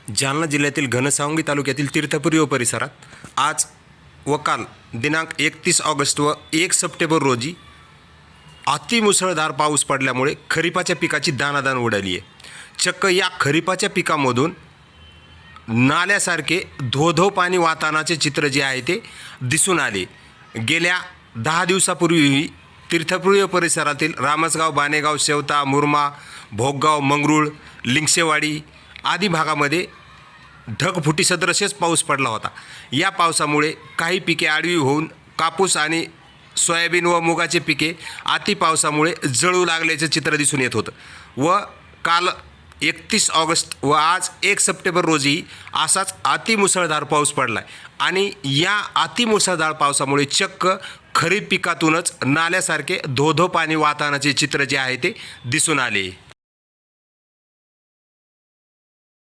जालना जिल्ह्यातील घनसावंगी तालुक्यातील तीर्थपुरी व परिसरात आज व काल दिनांक 31 ऑगस्ट व 1 सप्टेंबर रोजी अतिमुसळधार पाऊस पडल्यामुळे खरीपाच्या पिकाची दाणादाण उडाली आहे. चक्क या खरीपाच्या पिकामधून नाल्यासारखे धो पाणी वाहतानाचे चित्र जे आहे ते दिसून आले. गेल्या 10 दिवसापूर्वी तीर्थपुरी परिसरातील रामसगाव, बानेगाव, शेवता, मुरमा, भोगगाव, मंगरूळ, लिंगसेवाडी आदी भागामध्ये ढगफुटीसदृशच पाऊस पडला होता. या पावसामुळे काही पिके आडवी होऊन कापूस आणि सोयाबीन व मुगाचे पिके अति पावसामुळे जळू लागल्याचे चित्र दिसून येत होतं. व काल 31 ऑगस्ट व आज 1 सप्टेंबर रोजी असाच अतिमुसळधार पाऊस पडला आहे आणि या अतिमुसळधार पावसामुळे चक्क खरीप पिकातूनच नाल्यासारखे धो पाणी वाहतानाचे चित्र जे आहे ते दिसून आले.